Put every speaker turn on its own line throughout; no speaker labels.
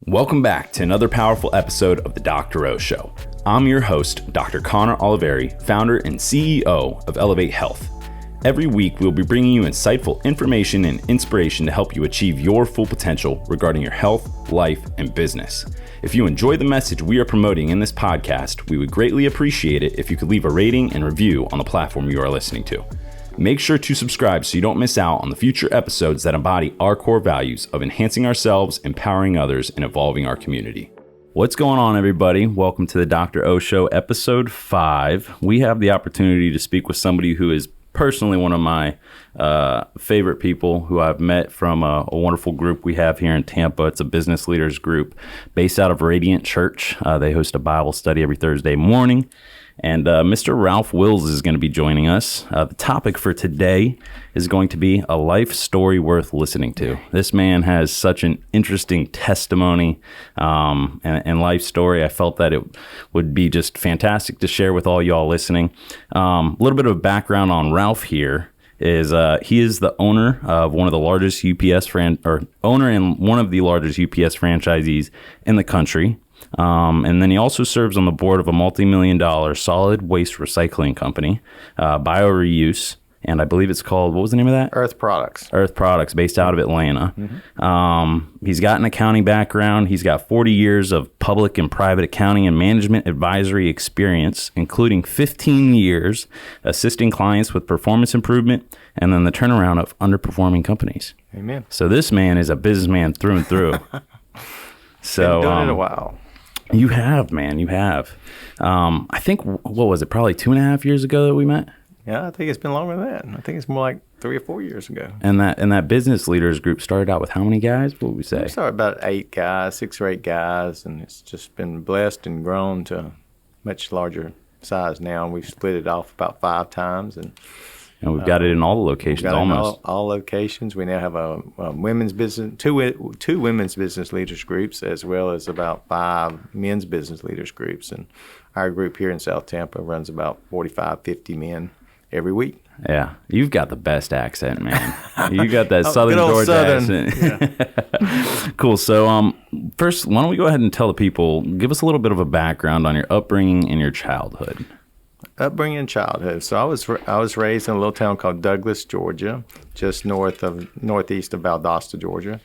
Welcome back to another powerful episode of the Dr. O Show. I'm your host, Dr. Connor Oliveri, founder and CEO of Elevate Health. Every week, we'll be bringing you insightful information and inspiration to help you achieve your full potential regarding your health, life, and business. If you enjoy the message we are promoting in this podcast, we would greatly appreciate it if you could leave a rating and review on the platform you are listening to. Make sure to subscribe so you don't miss out on the future episodes that embody our core values of enhancing ourselves, empowering others, and evolving our community. What's going on, everybody? Welcome to the Dr. O Show, episode 5. We have the opportunity to speak with somebody who is personally one of my favorite people who I've met from a wonderful group we have here in Tampa. It's a business leaders group based out of Radiant Church. They host a Bible study every Thursday morning. And Mr. Ralph Wills is going to be joining us. The topic for today is going to be a life story worth listening to. This man has such an interesting testimony and life story. I felt that it would be just fantastic to share with all y'all listening. A little bit of background on Ralph here is he is the owner of one of the largest owner and one of the largest UPS franchisees in the country. And then he also serves on the board of a multi-million-dollar solid waste recycling company, BioReuse, and I believe it's called, what was the name of that?
Earth Products.
Earth Products, based out of Atlanta. Mm-hmm. He's got an accounting background. He's got 40 years of public and private accounting and management advisory experience, including 15 years assisting clients with performance improvement and then the turnaround of underperforming companies.
Amen.
So this man is a businessman through and through.
So, been doing it a while.
You have, man. You have. I think, what was it, probably 2.5 years ago that we met?
Yeah, I think it's been longer than that. I think it's more like 3 or 4 years ago.
And that business leaders group started out with how many guys? What would we say?
We started about 6 or 8 guys, and it's just been blessed and grown to a much larger size now. We've split it off about 5 times, and
we've got it in all the locations almost.
All locations. We now have a women's business, two women's business leaders groups, as well as about 5 men's business leaders groups. And our group here in South Tampa runs about 45, 50 men every week.
Yeah, you've got the best accent, man. You got that Southern Georgia accent. Yeah. Cool. So, first, why don't we go ahead and tell the people, give us a little bit of a background on your upbringing and your childhood.
Upbringing and childhood. So I was raised in a little town called Douglas, Georgia, just northeast of Valdosta, Georgia.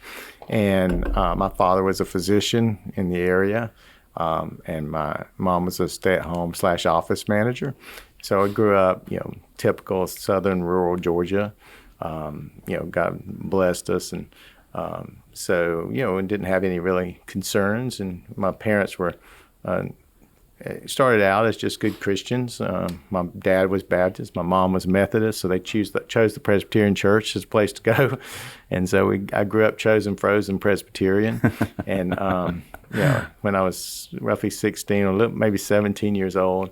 And my father was a physician in the area, and my mom was a stay-at-home / office manager. So I grew up, typical southern rural Georgia. God blessed us, and and didn't have any really concerns. And my parents were started out as just good Christians. My dad was Baptist, my mom was Methodist, so they chose the Presbyterian Church as a place to go. And so I grew up chosen frozen Presbyterian. And when I was roughly 16 or maybe 17 years old,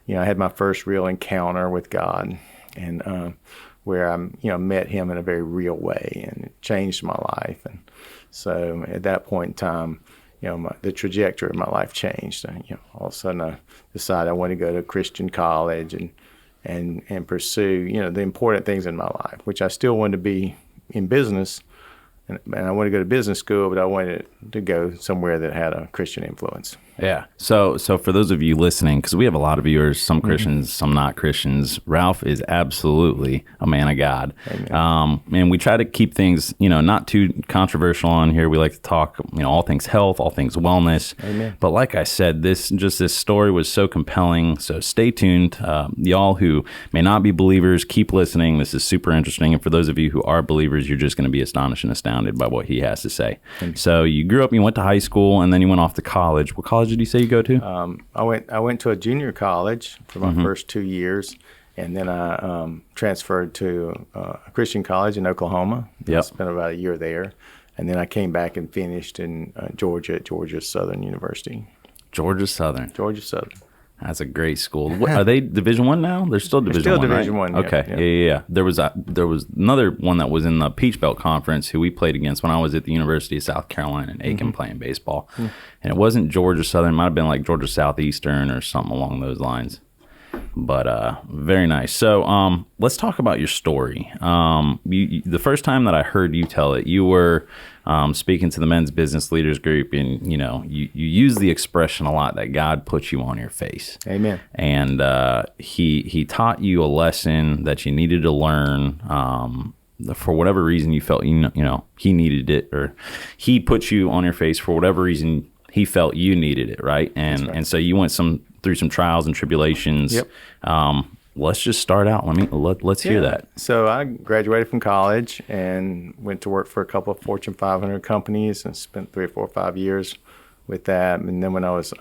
I had my first real encounter with God, and where I met Him in a very real way, and it changed my life. And so at that point in time, the trajectory of my life changed. All of a sudden I decided I wanted to go to Christian college and pursue, the important things in my life, which I still wanted to be in business. And I wanted to go to business school, but I wanted to go somewhere that had a Christian influence.
Yeah. So for those of you listening, because we have a lot of viewers, some Christians, some not Christians, Ralph is absolutely a man of God. And we try to keep things, not too controversial on here. We like to talk, all things health, all things wellness.
Amen.
But like I said, this story was so compelling. So stay tuned. Y'all who may not be believers, keep listening. This is super interesting. And for those of you who are believers, you're just going to be astonished and astounded by what he has to say. So you grew up, you went to high school, and then you went off to college. What college did you say you go to?
I went to a junior college for my first 2 years, and then I transferred to a Christian college in Oklahoma.
Yep.
I spent about a year there, and then I came back and finished in Georgia at Georgia Southern University.
Georgia Southern. That's a great school. What, are they Division I now? They're still Division I,
Division
right?
I.
Okay. Yeah. There was another one that was in the Peach Belt Conference who we played against when I was at the University of South Carolina in Aiken playing baseball. And it wasn't Georgia Southern. It might have been like Georgia Southeastern or something along those lines. But very nice. So let's talk about your story. The first time that I heard you tell it, you were speaking to the men's business leaders group, and you use the expression a lot that God put you on your face.
Amen.
And he taught you a lesson that you needed to learn. For whatever reason you felt he needed it, or he put you on your face for whatever reason he felt you needed it, right? And so you went through some trials and tribulations.
Yep.
Let's just start out. Let's hear that.
So I graduated from college and went to work for a couple of Fortune 500 companies and spent 3 or 4 or 5 years with that. And then when I was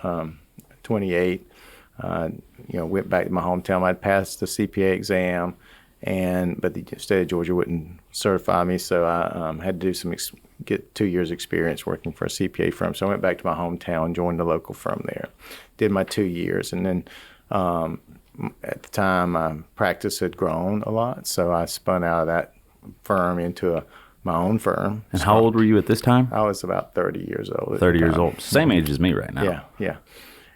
28, went back to my hometown. I'd passed the CPA exam, but the state of Georgia wouldn't certify me, so I had to do get 2 years experience working for a CPA firm. So I went back to my hometown, joined the local firm there, did my 2 years, and then at the time my practice had grown a lot, so I spun out of that firm into my own firm.
And how old were you at this time?
I was about 30 years old.
30 years old, same age as me right now.
Yeah,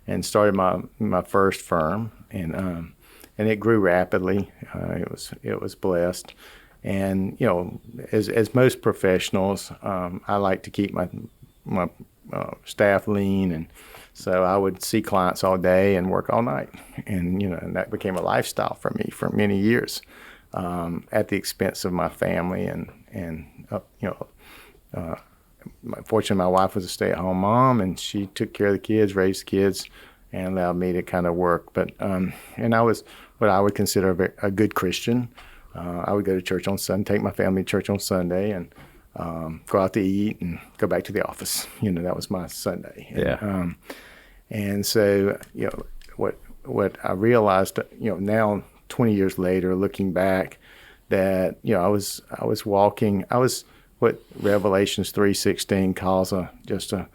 and started my first firm, and it grew rapidly. It was blessed. And as most professionals, I like to keep my staff lean, and so I would see clients all day and work all night, and and that became a lifestyle for me for many years, at the expense of my family. Fortunately, my wife was a stay-at-home mom, and she took care of the kids, raised the kids, and allowed me to kind of work. But and I was what I would consider a good Christian. I would go to church on Sunday, take my family to church on Sunday, and go out to eat and go back to the office. That was my Sunday. And so what I realized, now 20 years later, looking back, that I was walking. I was what Revelations 3:16 calls just a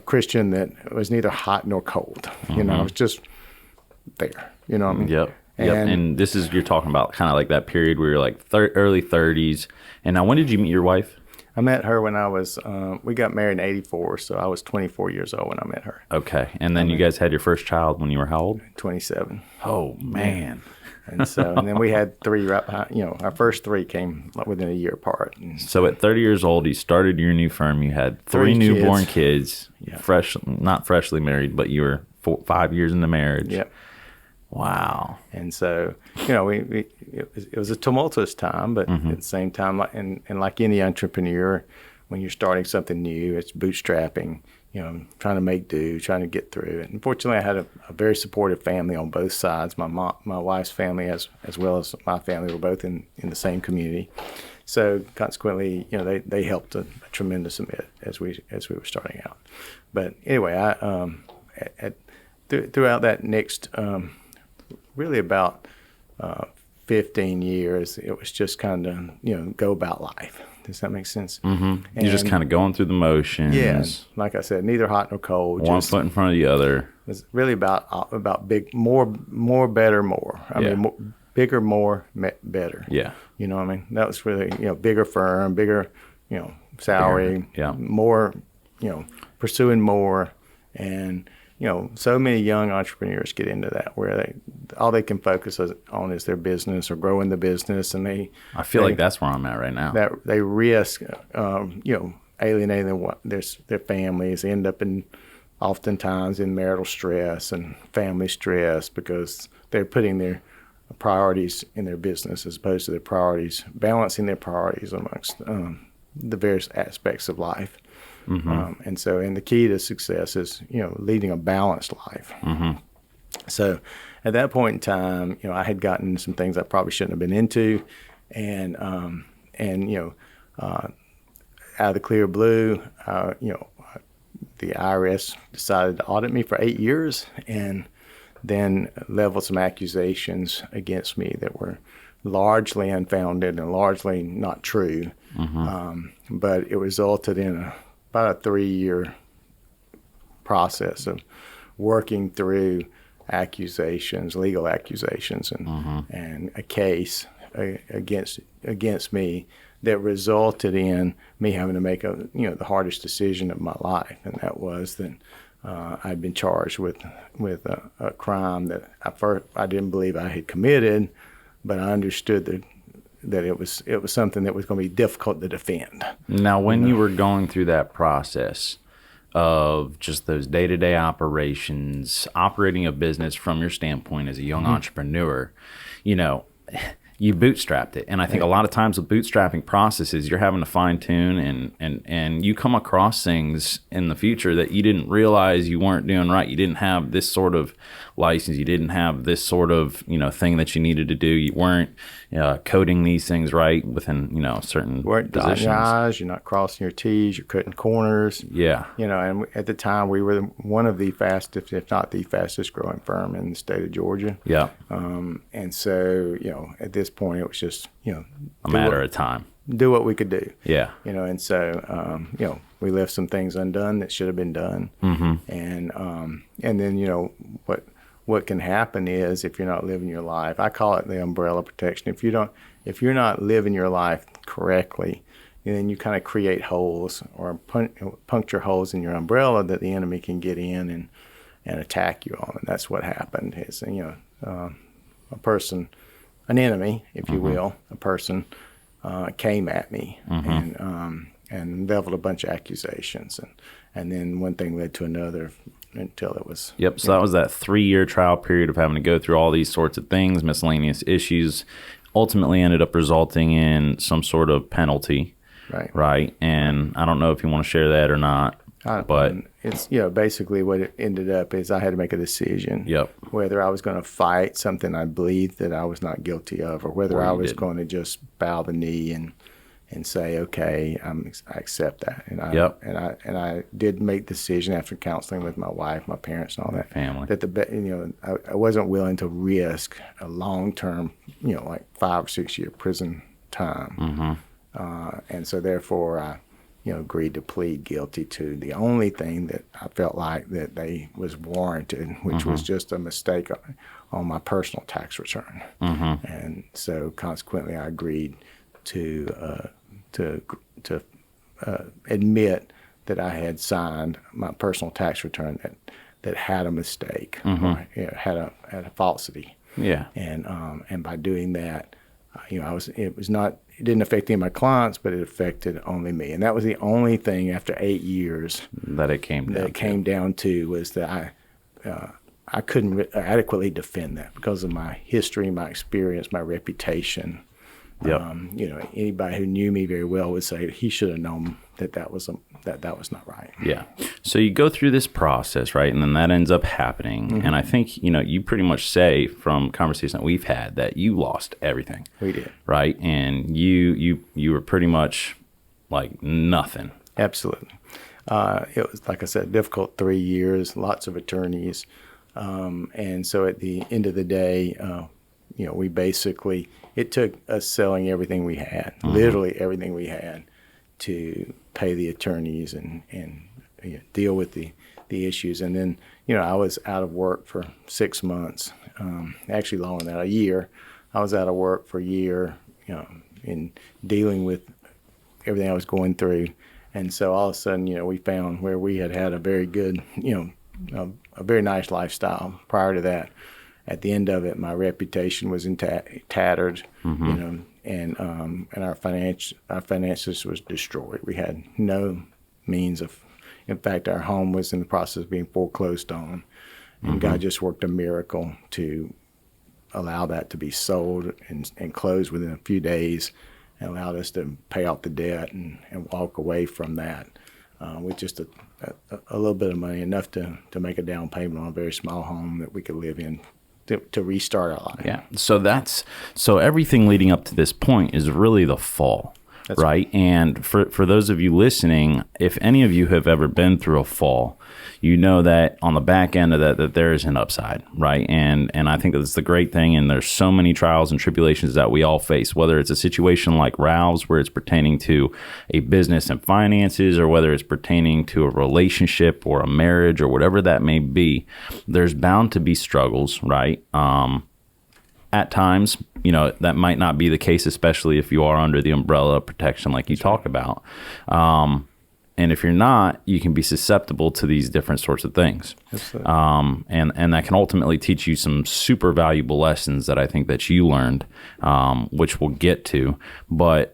Christian that was neither hot nor cold. I was just there. What I mean?
Yep. And this is, you're talking about kind of like that period where you're like early 30s. And now, when did you meet your wife?
I met her when I was, we got married in 84, so I was 24 years old when I met her.
Okay. And then you guys had your first child when you were how old?
27.
Oh, man.
And then we had 3 right behind, our first 3 came within a year apart.
So at 30 years old, you started your new firm. You had 3 newborn kids, not freshly married, but you were 5 years into marriage.
Yep.
Wow.
And so, it was a tumultuous time, but at the same time, like any entrepreneur, when you're starting something new, it's bootstrapping, trying to make do, trying to get through it. And fortunately, I had a very supportive family on both sides. My wife's family as well as my family were both in the same community. So consequently, they helped a tremendous amount as we were starting out. But anyway, throughout that next really about 15 years, it was just kind of, go about life. Does that make sense?
Mm-hmm. You're just kind of going through the motions.
Yeah, like I said, neither hot nor cold.
One foot in front of the other.
It was really about big, more, better, more. I mean, bigger, more, better.
Yeah.
You know what I mean? That was really, bigger firm, bigger, salary, more, pursuing more. And so many young entrepreneurs get into that where all they can focus on is their business or growing the business, and I
feel like that's where I'm at right now.
That they risk, alienating their families. They end up oftentimes in marital stress and family stress because they're putting their priorities in their business as opposed to balancing their priorities amongst the various aspects of life. Mm-hmm. And the key to success is, leading a balanced life. Mm-hmm. So at that point in time, I had gotten some things I probably shouldn't have been into. And out of the clear blue, the IRS decided to audit me for 8 years and then leveled some accusations against me that were largely unfounded and largely not true. Mm-hmm. But it resulted in about a 3-year process of working through legal accusations, and a case against me that resulted in me having to make the hardest decision of my life, and that was that I'd been charged with a crime that I didn't believe I had committed, but I understood that it was something that was going to be difficult to defend.
Now, when you were going through that process of just those day-to-day operations, operating a business from your standpoint as a young entrepreneur, you bootstrapped it. And I think a lot of times with bootstrapping processes, you're having to fine tune and you come across things in the future that you didn't realize you weren't doing right. You didn't have this sort of license. You didn't have this sort of, thing that you needed to do. You weren't coding these things right within, certain
weren't
positions.
Dotting your I's, you're not crossing your T's, you're cutting corners.
Yeah.
And at the time we were one of the fastest, if not the fastest growing firm in the state of Georgia.
Yeah.
And so, at this point it was just,
a matter of time.
Do what we could do.
Yeah.
And so, we left some things undone that should have been done. And then, what can happen is if you're not living your life, I call it the umbrella protection. If you're not living your life correctly, then you kind of create holes or puncture holes in your umbrella that the enemy can get in and attack you on. And that's what happened is, a person, an enemy, if you will, a person came at me and leveled a bunch of accusations. And then one thing led to another until it was...
Yep, so that was that 3-year trial period of having to go through all these sorts of things, miscellaneous issues, ultimately ended up resulting in some sort of penalty, right? And I don't know if you want to share that or not, but...
It's, basically what it ended up is I had to make a decision whether I was going to fight something I believed that I was not guilty of or whether I was going to just bow the knee and say, okay, I accept that. And I did make the decision after counseling with my wife, my parents, and all that
family
that I wasn't willing to risk a long-term, like 5 or 6 year prison time. And so therefore I agreed to plead guilty to the only thing that I felt like that they was warranted, which was just a mistake on my personal tax return. And so consequently I agreed to admit that I had signed my personal tax return that had a mistake, or, had a falsity.
Yeah.
And by doing that, it didn't affect any of my clients, but it affected only me. And that was the only thing after 8 years
that it came down to
was that I couldn't adequately defend that because of my history, my experience, my reputation. Anybody who knew me very well would say he should have known that was not right.
Yeah. So you go through this process, right? And then that ends up happening. And I think, you pretty much say from conversations that we've had that you lost everything.
We did.
Right? And you were pretty much like nothing.
Absolutely. It was, like I said, difficult 3 years, lots of attorneys. And so at the end of the day, we basically, it took us selling everything we had, literally everything we had, to pay the attorneys and deal with the issues. And then, I was out of work for 6 months, actually longer than that, a year. I was out of work for a year, in dealing with everything I was going through. And so all of a sudden, we found where we had a very good, a very nice lifestyle prior to that. At the end of it, my reputation was tattered, and our finances was destroyed. We had no means of, in fact, our home was in the process of being foreclosed on, and God just worked a miracle to allow that to be sold and closed within a few days, and allowed us to pay off the debt and walk away from that with just a little bit of money, enough to make a down payment on a very small home that we could live in. To restart our life.
Yeah. So everything leading up to this point is really the fall. That's right. And for those of you listening, if any of you have ever been through a fall, you know that on the back end of that there is an upside, right? And I think that's the great thing. And there's so many trials and tribulations that we all face, whether it's a situation like Ralph's where it's pertaining to a business and finances, or whether it's pertaining to a relationship or a marriage or whatever that may be. There's bound to be struggles, right? At times, that might not be the case, especially if you are under the umbrella of protection like you talk about. And if you're not, you can be susceptible to these different sorts of things. And that can ultimately teach you some super valuable lessons that I think that you learned, which we'll get to. But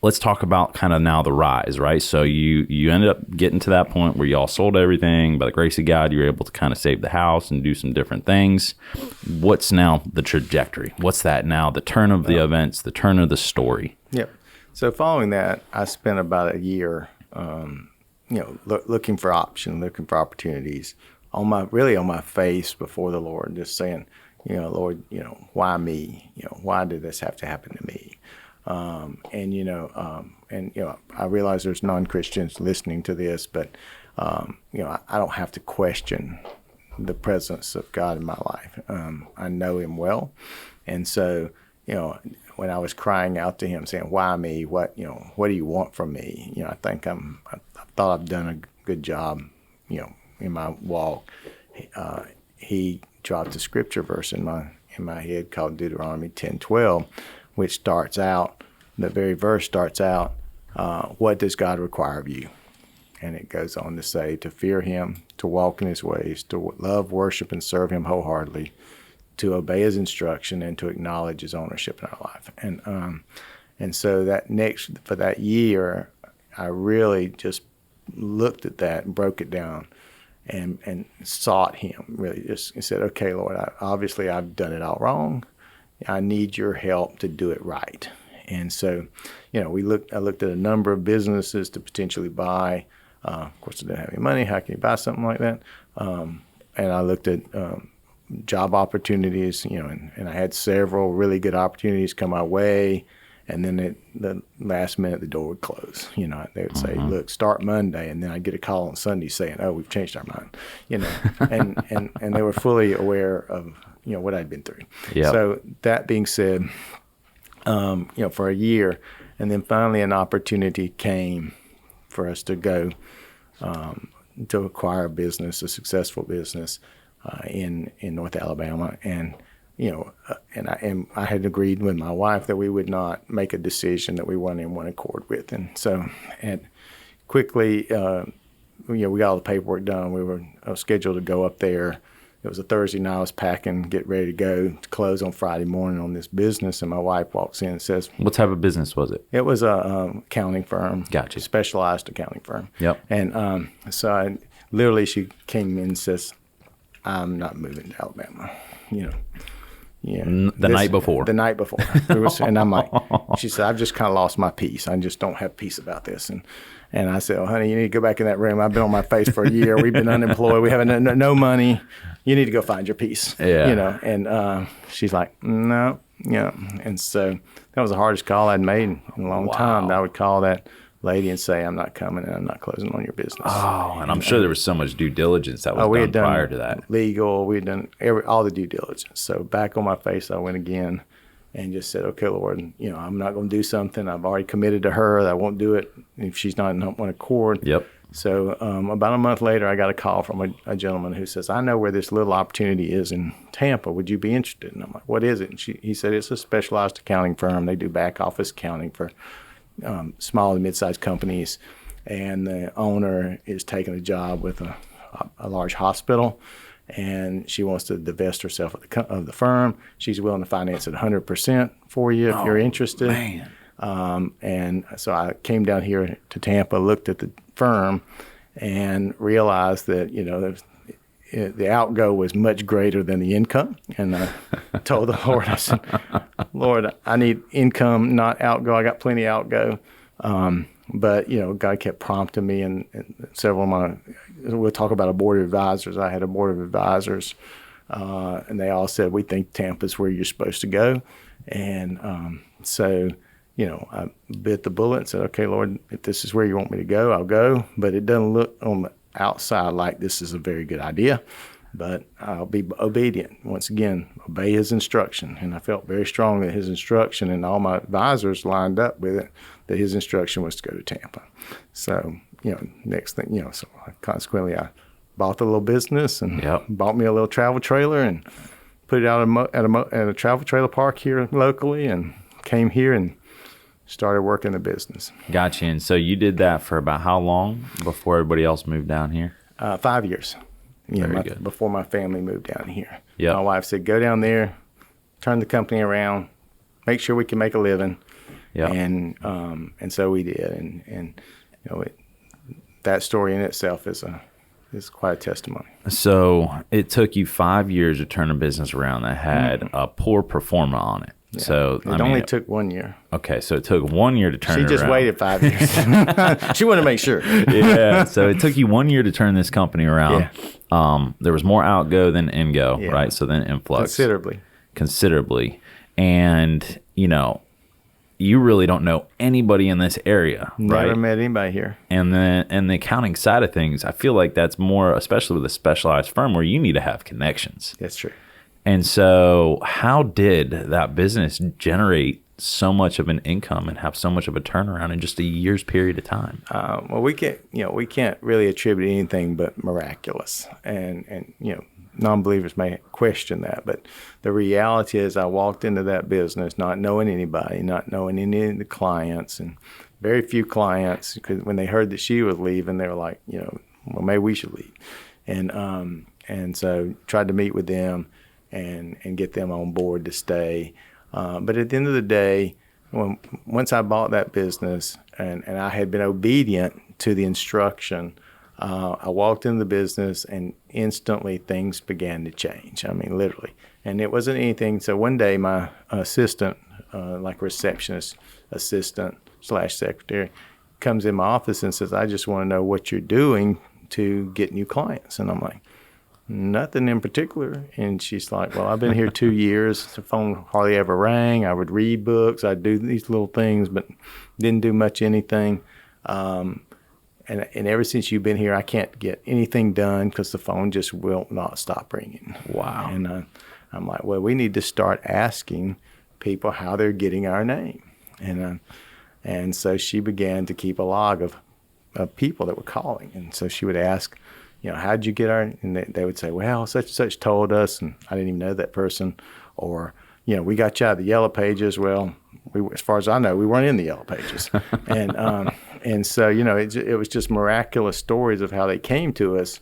let's talk about kind of now the rise, right? So you ended up getting to that point where you all sold everything. By the grace of God, you were able to kind of save the house and do some different things. What's now the trajectory? What's that now? The turn of the events, the turn of the story.
Yep. So following that, I spent about a year looking for options, looking for opportunities on my face before the Lord, just saying, Lord, why me? Why did this have to happen to me? I realize there's non-Christians listening to this, but I don't have to question the presence of God in my life. I know Him well, and so when I was crying out to Him, saying, "Why me? What do you want from me?" I think I thought I've done a good job, in my walk. He dropped a scripture verse in my head called Deuteronomy 10:12, which starts out. The very verse starts out, "What does God require of you?" And it goes on to say, to fear Him, to walk in His ways, to love, worship, and serve Him wholeheartedly, to obey His instruction, and to acknowledge His ownership in our life. And so for that year, I really just looked at that and broke it down and sought Him, really just said, okay, Lord, obviously I've done it all wrong. I need your help to do it right. And so, I looked at a number of businesses to potentially buy. Of course, I didn't have any money. How can you buy something like that? And I looked at job opportunities, and I had several really good opportunities come my way. And then at the last minute, the door would close. They would say, "Look, start Monday," and then I'd get a call on Sunday saying, "Oh, we've changed our mind." And they were fully aware of what I'd been through. Yep. So that being said, for a year, and then finally an opportunity came for us to go to acquire a business, a successful business in North Alabama, and I had agreed with my wife that we would not make a decision that we weren't in one accord with, and so quickly, we got all the paperwork done. We were scheduled to go up there. It was a Thursday night. I was packing, get ready to go to close on Friday morning on this business, and my wife walks in and says,
"What type of business was it?"
It was a accounting firm.
Gotcha.
Specialized accounting firm.
Yep.
And so she came in and says, "I'm not moving to Alabama."
The night before.
The night before. And I'm like, she said, "I've just kind of lost my peace. I just don't have peace about this." And I said, "Oh, honey, you need to go back in that room. I've been on my face for a year. We've been unemployed. We have no money. You need to go find your peace."
Yeah.
And she's like, "No." And so that was the hardest call I'd made in a long time. I would call that lady and say, "I'm not coming and I'm not closing on your business."
Oh, and I'm sure there was so much due diligence that was done prior to that.
Legal, we had done all the due diligence. So back on my face, I went again and just said, "Okay, Lord, I'm not going to do something. I've already committed to her that I won't do it if she's not in one accord."
Yep.
So about a month later, I got a call from a gentleman who says, "I know where this little opportunity is in Tampa. Would you be interested?" And I'm like, "What is it?" And he said, "It's a specialized accounting firm. They do back office accounting for small and mid-sized companies, and the owner is taking a job with a large hospital, and she wants to divest herself of the firm. She's willing to finance it 100% for you if you're interested."
Man.
And so I came down here to Tampa, looked at the firm, and realized that the outgo was much greater than the income. And I told the Lord, I said, "Lord, I need income, not outgo. I got plenty of outgo." But, God kept prompting me, and several of we'll talk about a board of advisors. I had a board of advisors, and they all said, "We think Tampa's where you're supposed to go." And so, I bit the bullet and said, "Okay, Lord, if this is where you want me to go, I'll go. But it doesn't look on the outside like this is a very good idea, but I'll be obedient." Once again, obey His instruction. And I felt very strong that His instruction, and all my advisors lined up with it, that His instruction was to go to Tampa. So, next thing, so consequently I bought the little business and bought me a little travel trailer and put it out at a travel trailer park here locally, and came here and started working the business.
Gotcha. And so you did that for about how long before everybody else moved down here?
5 years.
Very good.
Before my family moved down here.
Yep.
My wife said, go down there, turn the company around, make sure we can make a living.
Yep.
And so we did. And that story in itself is quite a testimony.
So it took you 5 years to turn a business around that had a poor performer on it.
Yeah.
So
it only took 1 year.
Okay, so it took 1 year to turn it around.
She just waited 5 years. She wanted to make sure.
Yeah, so it took you 1 year to turn this company around.
Yeah.
There was more outgo than ingo, right? So then influx. Considerably. And, you really don't know anybody in this area, right?
Never met anybody here.
And the accounting side of things, I feel like that's more, especially with a specialized firm, where you need to have connections.
That's true.
And so how did that business generate so much of an income and have so much of a turnaround in just a year's period of time?
Well, we can't really attribute anything but miraculous. And non-believers may question that, but the reality is I walked into that business not knowing anybody, not knowing any of the clients, and very few clients, because when they heard that she was leaving, they were like, well, maybe we should leave. And so tried to meet with them and get them on board to stay. But at the end of the day, once I bought that business and I had been obedient to the instruction, I walked in the business and instantly things began to change. I mean, literally. And it wasn't anything. So one day my assistant, like receptionist assistant / secretary, comes in my office and says, I just want to know what you're doing to get new clients. And I'm like, nothing in particular. And she's like, well, I've been here 2 years. The phone hardly ever rang. I would read books. I'd do these little things, but didn't do much anything. And ever since you've been here, I can't get anything done because the phone just will not stop ringing.
Wow.
And I'm like, well, we need to start asking people how they're getting our name. And so she began to keep a log of people that were calling. And so she would ask, how'd you get our, and they would say, well, such and such told us, and I didn't even know that person. Or, we got you out of the yellow pages. Well, as far as I know, we weren't in the yellow pages. And so, it was just miraculous stories of how they came to us.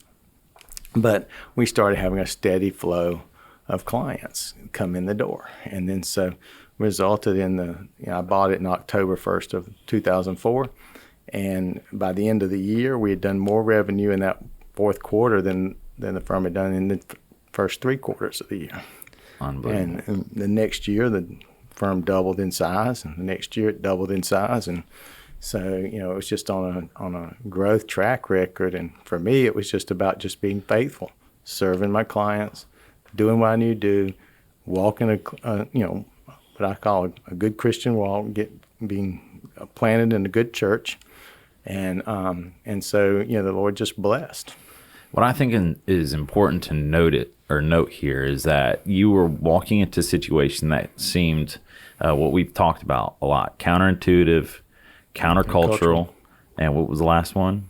But we started having a steady flow of clients come in the door. And then so resulted in I bought it in October 1st of 2004. And by the end of the year, we had done more revenue in that fourth quarter than the firm had done in the first 3 quarters of the year.
Unbelievable.
And the next year, the firm doubled in size, and the next year it doubled in size. And so, it was just on a growth track record. And for me, it was just about just being faithful, serving my clients, doing what I need to do, walking what I call a good Christian walk, being planted in a good church. And so, the Lord just blessed.
What I think is important to note here is that you were walking into a situation that seemed what we've talked about a lot: counterintuitive, countercultural, and what was the last one?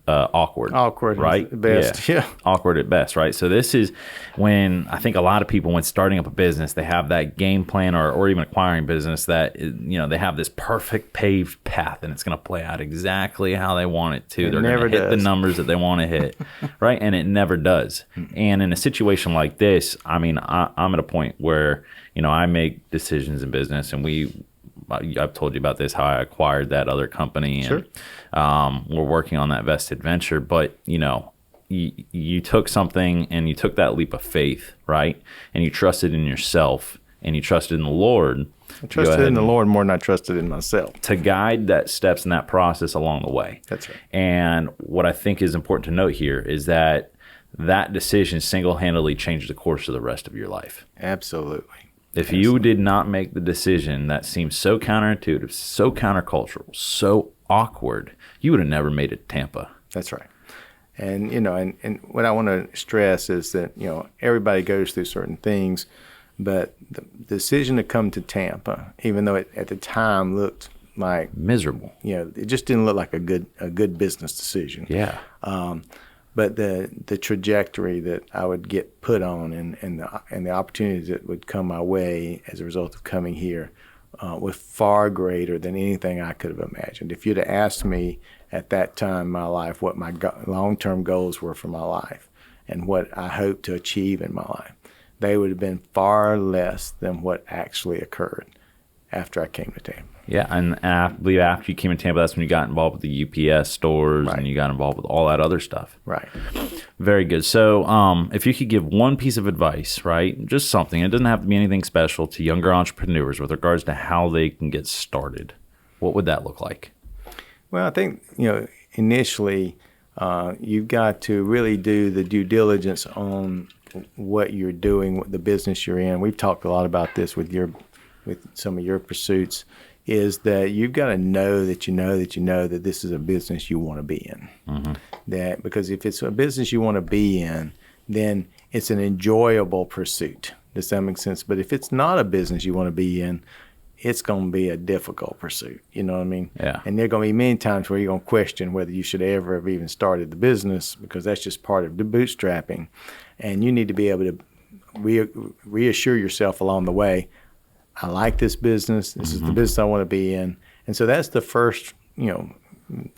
Awkward.
Awkward,
right?
At best. Yeah.
Awkward at best, right? So this is when I think a lot of people, when starting up a business, they have that game plan or even acquiring business that, they have this perfect paved path and it's going to play out exactly how they want it to. They're going to hit the numbers that they want to hit, right? And it never does. And in a situation like this, I'm at a point where, I make decisions in business, and I've told you about this, how I acquired that other company.
Sure.
And we're working on that vested venture. But, you took something and you took that leap of faith, right? And you trusted in yourself and you trusted in the Lord.
I trusted in the Lord more than I trusted in myself.
To guide that steps in that process along the way.
That's right.
And what I think is important to note here is that decision single-handedly changed the course of the rest of your life.
Absolutely.
If you did not make the decision that seems so counterintuitive, so countercultural, so awkward, you would have never made it to Tampa.
That's right. And, and what I want to stress is that, everybody goes through certain things, but the decision to come to Tampa, even though it at the time looked like
miserable,
it just didn't look like a good business decision.
Yeah.
But the trajectory that I would get put on and the opportunities that would come my way as a result of coming here was far greater than anything I could have imagined. If you'd have asked me at that time in my life what my long-term goals were for my life and what I hoped to achieve in my life, they would have been far less than what actually occurred after I came to Tampa.
Yeah, and I believe after you came to Tampa, that's when you got involved with the UPS stores,
Right.
and you got involved with all that other stuff.
Right.
Very good. So if you could give one piece of advice, right, just something, it doesn't have to be anything special, to younger entrepreneurs with regards to how they can get started, what would that look like?
Well, I think, initially you've got to really do the due diligence on what you're doing, what the business you're in. We've talked a lot about this with some of your pursuits, is that you've got to know that this is a business you want to be in. Mm-hmm. That because if it's a business you want to be in, then it's an enjoyable pursuit. Does that make sense? But if it's not a business you want to be in, it's going to be a difficult pursuit. You know what I mean?
Yeah.
And there are going to be many times where you're going to question whether you should ever have even started the business, because that's just part of the bootstrapping. And you need to be able to reassure yourself along the way, I like this business. This is the business I want to be in. And so that's the first,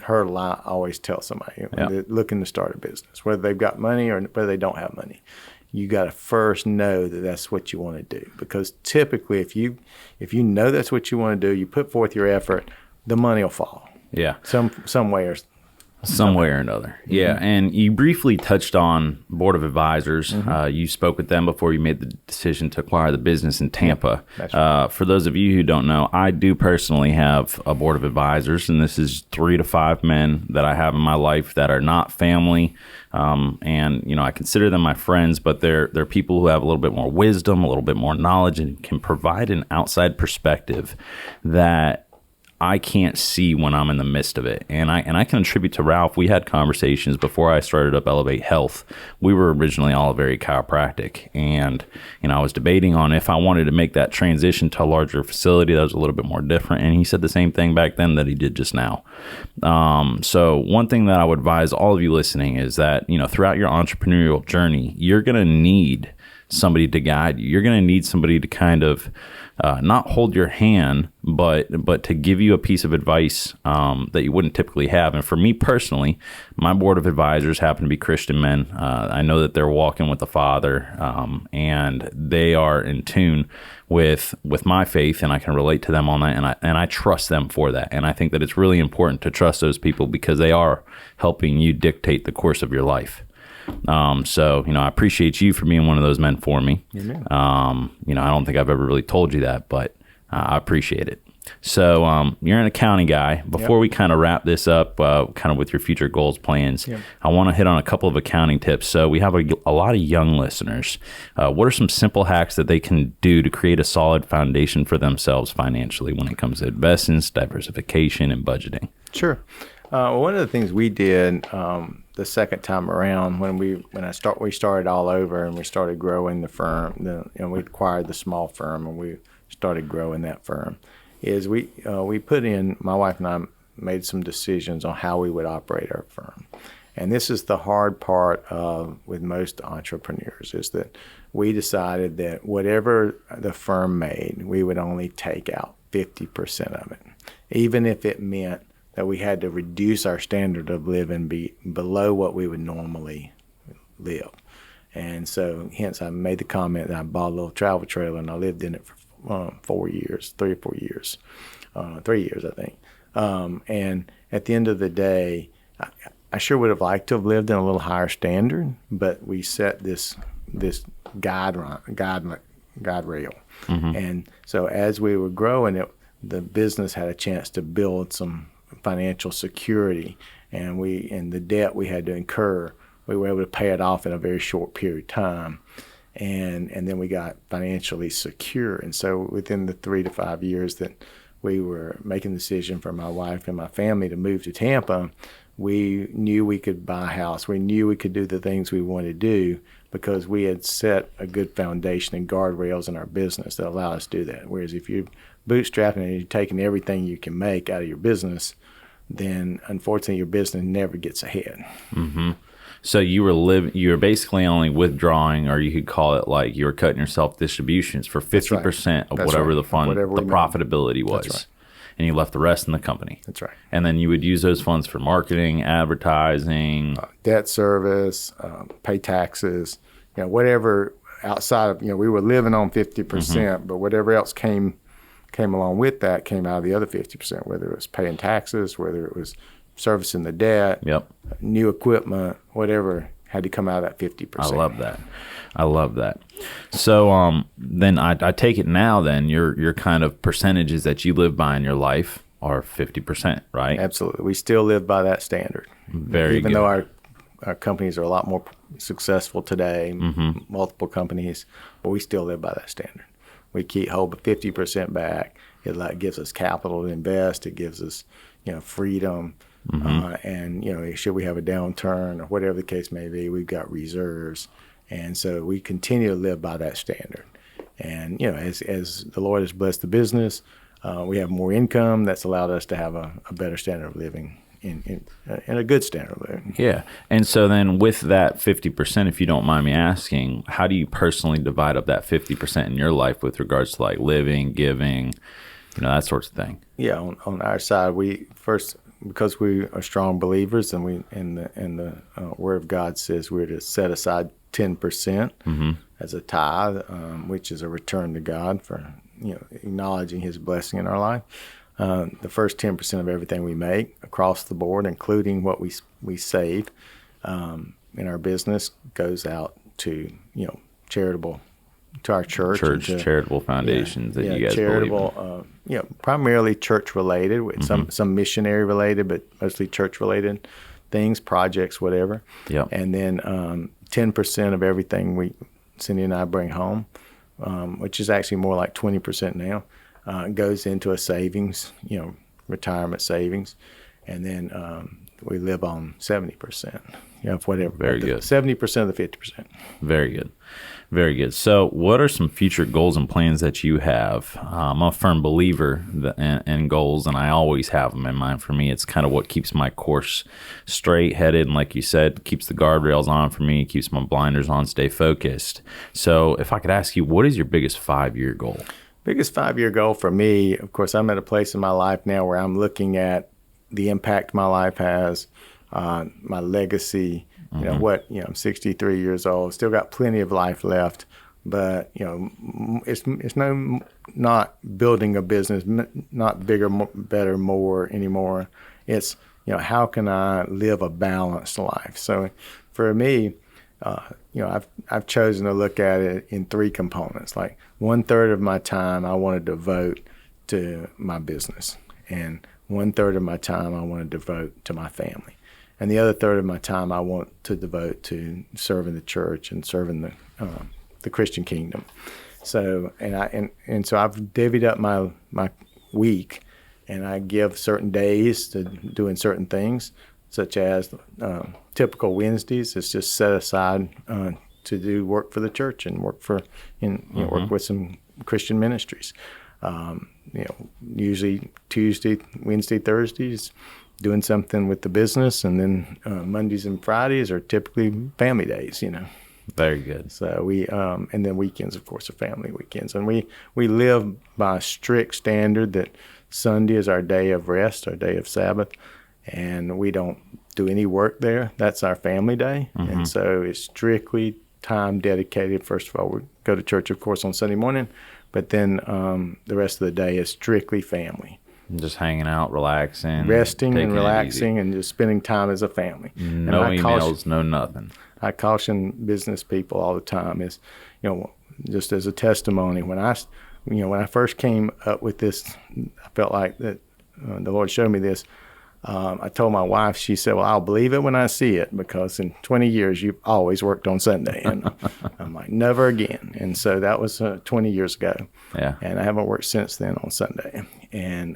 hurdle I always tell somebody when they're looking to start a business, whether they've got money or whether they don't have money. You got to first know that that's what you want to do, because typically if you know that's what you want to do, you put forth your effort, the money will fall.
Yeah.
Some way or
Some way or another. Yeah. And you briefly touched on board of advisors. You spoke with them before you made the decision to acquire the business in Tampa.
That's right.
For those of you who don't know, I do personally have a board of advisors, and this is 3 to 5 men that I have in my life that are not family. And, I consider them my friends, but they're people who have a little bit more wisdom, a little bit more knowledge, and can provide an outside perspective that I can't see when I'm in the midst of it. And I can attribute to Ralph. We had conversations before I started up Elevate Health. We were originally Oliveri Chiropractic. And, I was debating on if I wanted to make that transition to a larger facility that was a little bit more different. And he said the same thing back then that he did just now. So one thing that I would advise all of you listening is that, throughout your entrepreneurial journey, you're going to need somebody to guide you. You're going to need somebody to kind of not hold your hand, but to give you a piece of advice that you wouldn't typically have. And for me personally, my board of advisors happen to be Christian men. I know that they're walking with the Father, and they are in tune with my faith, and I can relate to them on that, and I trust them for that. And I think that it's really important to trust those people because they are helping you dictate the course of your life. So, I appreciate you for being one of those men for me.
Amen.
I don't think I've ever really told you that, but I appreciate it. So, you're an accounting guy. Before we kind of wrap this up, kind of with your future goals, plans, I want to hit on a couple of accounting tips. So we have a lot of young listeners. What are some simple hacks that they can do to create a solid foundation for themselves financially when it comes to investments, diversification, and budgeting?
Sure. One of the things we did the second time around when we started all over and we started growing the firm, we acquired the small firm and we started growing that firm, is we put in, my wife and I made some decisions on how we would operate our firm. And this is the hard part with most entrepreneurs, is that we decided that whatever the firm made, we would only take out 50% of it, even if it meant that we had to reduce our standard of living below what we would normally live. And so hence I made the comment that I bought a little travel trailer and I lived in it for 3 or 4 years, 3 years, I think. And at the end of the day, I sure would have liked to have lived in a little higher standard, but we set this guide rail. Mm-hmm. And so as we were growing, the business had a chance to build some financial security, and the debt we had to incur, we were able to pay it off in a very short period of time, and then we got financially secure. And so within the 3 to 5 years that we were making the decision for my wife and my family to move to Tampa, we knew we could buy a house. We knew we could do the things we wanted to do because we had set a good foundation and guardrails in our business that allow us to do that. Whereas if you're bootstrapping and you're taking everything you can make out of your business, then unfortunately your business never gets ahead.
Mm-hmm. So you were basically only withdrawing, or you could call it like you were cutting yourself distributions for 50% of whatever the fund, the profitability was. That's right. And you left the rest in the company.
That's right.
And then you would use those funds for marketing, advertising,
debt service, pay taxes, whatever outside of, we were living on 50%, but whatever else came along with that came out of the other 50%, whether it was paying taxes, whether it was servicing the debt, new equipment, whatever had to come out of that 50%.
I love that. So then I take it now then your kind of percentages that you live by in your life are 50%, right?
Absolutely. We still live by that standard. Even though our companies are a lot more successful today, multiple companies, but we still live by that standard. We hold 50% back. It gives us capital to invest. It gives us, freedom. And, should we have a downturn or whatever the case may be, we've got reserves. And so we continue to live by that standard. And, as the Lord has blessed the business, we have more income. That's allowed us to have a better standard of living in a good standard of living.
Yeah. And so then with that 50%, if you don't mind me asking, how do you personally divide up that 50% in your life with regards to like living, giving, that sorts of thing?
Yeah. On our side, because we are strong believers, and the Word of God says we're to set aside 10% as a tithe, which is a return to God for acknowledging His blessing in our life. The first 10% of everything we make across the board, including what we save in our business, goes out to charitable, to our church,
charitable foundations that you guys
charitable, believe in. Primarily church related, with some missionary related, but mostly church related things, projects, whatever.
Yeah.
And then 10% of everything Cindy and I bring home, which is actually more like 20% now, goes into a savings, retirement savings, and then we live on 70%, of whatever.
Very good.
70% of the 50%.
Very good. Very good. So what are some future goals and plans that you have? I'm a firm believer in goals, and I always have them in mind. For me, it's kind of what keeps my course straight headed. And like you said, keeps the guardrails on for me, keeps my blinders on, stay focused. So if I could ask you, what is your biggest 5-year goal?
Biggest 5-year goal for me, of course, I'm at a place in my life now where I'm looking at the impact my life has, my legacy. I'm 63 years old, still got plenty of life left, but it's not building a business, not bigger, better, more anymore. It's how can I live a balanced life? So for me, I've chosen to look at it in 3 components. Like 1/3 of my time I want to devote to my business, and 1/3 of my time I want to devote to my family. And the other 1/3 of my time I want to devote to serving the church and serving the Christian kingdom. So so I've divvied up my week, and I give certain days to doing certain things, such as typical Wednesdays. It's just set aside to do work for the church and work work with some Christian ministries. Usually Tuesday, Wednesday, Thursdays, doing something with the business, and then Mondays and Fridays are typically family days,
Very good.
So we, and then weekends, of course, are family weekends. And we live by a strict standard that Sunday is our day of rest, our day of Sabbath, and we don't do any work there. That's our family day. And so it's strictly time dedicated. First of all, we go to church, of course, on Sunday morning, but then the rest of the day is strictly family.
Just hanging out, relaxing.
Resting and relaxing and just spending time as a family.
No emails, no nothing.
I caution business people all the time is, just as a testimony, when I first came up with this, I felt like that the Lord showed me this. I told my wife, she said, well, I'll believe it when I see it, because in 20 years, you've always worked on Sunday. And I'm like, never again. And so that was 20 years ago.
Yeah.
And I haven't worked since then on Sunday. And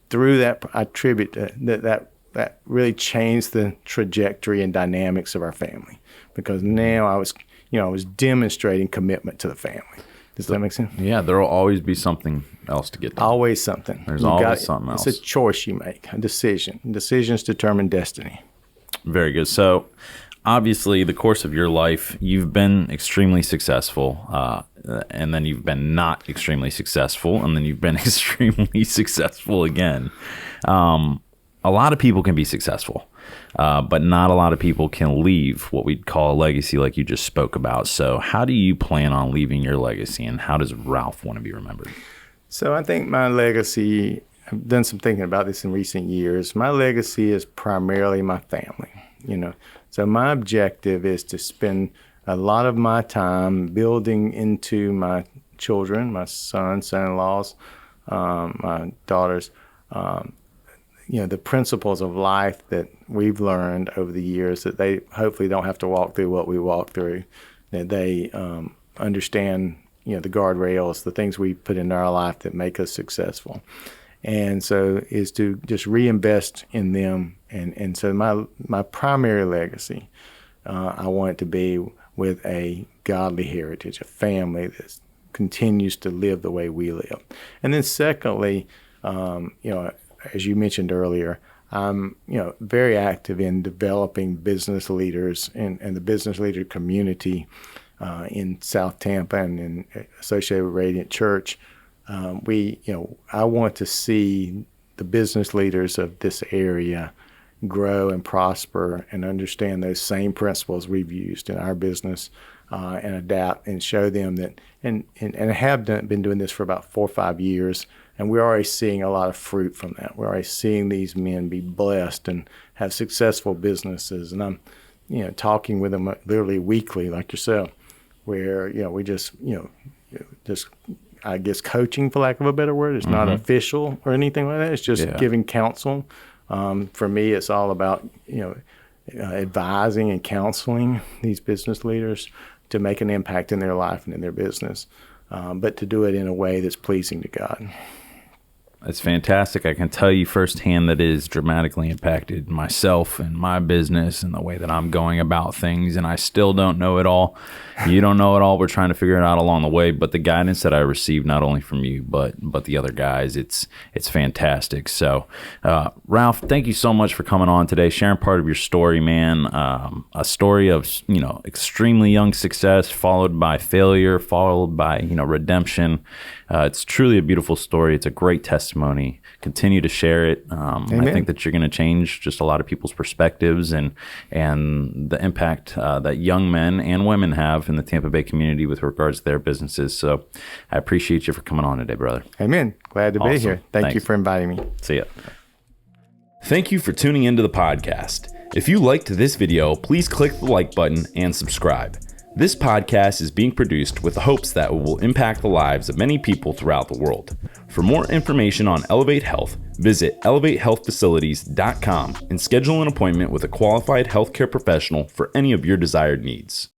through that, I attribute that really changed the trajectory and dynamics of our family, because now I was demonstrating commitment to the family. Does that make sense?
Yeah, there will always be something else to get done.
Always something.
There's always something else.
It's a choice you make, a decision. Decisions determine destiny.
Very good. So obviously the course of your life, you've been extremely successful, and then you've been not extremely successful, and then you've been extremely successful again. A lot of people can be successful, but not a lot of people can leave what we'd call a legacy like you just spoke about. So how do you plan on leaving your legacy, and how does Ralph want to be remembered?
So I think my legacy, I've done some thinking about this in recent years. My legacy is primarily my family, So my objective is to spend a lot of my time building into my children, my sons, son-in-laws, my daughters, the principles of life that we've learned over the years, that they hopefully don't have to walk through what we walk through, that they understand, the guardrails, the things we put into our life that make us successful. And so is to just reinvest in them. And so my primary legacy, I want it to be with a godly heritage, a family that continues to live the way we live. And then secondly, as you mentioned earlier, I'm very active in developing business leaders and the business leader community in South Tampa and in associated with Radiant Church. I want to see the business leaders of this area grow and prosper and understand those same principles we've used in our business, and adapt and show them that, and I have been doing this for about 4 or 5 years, and we're already seeing a lot of fruit from that. We're already seeing these men be blessed and have successful businesses, and I'm talking with them literally weekly, like yourself, where we just I guess coaching, for lack of a better word. It's not official or anything like that. It's just giving counsel. For me, it's all about advising and counseling these business leaders to make an impact in their life and in their business, but to do it in a way that's pleasing to God.
It's fantastic. I can tell you firsthand that it has dramatically impacted myself and my business and the way that I'm going about things. And I still don't know it all. You don't know it all. We're trying to figure it out along the way. But the guidance that I received, not only from you, but the other guys, it's fantastic. So, Ralph, thank you so much for coming on today, sharing part of your story, man. A story of extremely young success, followed by failure, followed by redemption. It's truly a beautiful story. It's a great testimony. Continue to share it. I think that you're going to change just a lot of people's perspectives and the impact that young men and women have in the Tampa Bay community with regards to their businesses. So I appreciate you for coming on today, brother.
Amen. Glad to be here. Thank you for inviting me.
See ya. Thank you for tuning into the podcast. If you liked this video, please click the like button and subscribe. This podcast is being produced with the hopes that it will impact the lives of many people throughout the world. For more information on Elevate Health, visit elevatehealthfacilities.com and schedule an appointment with a qualified healthcare professional for any of your desired needs.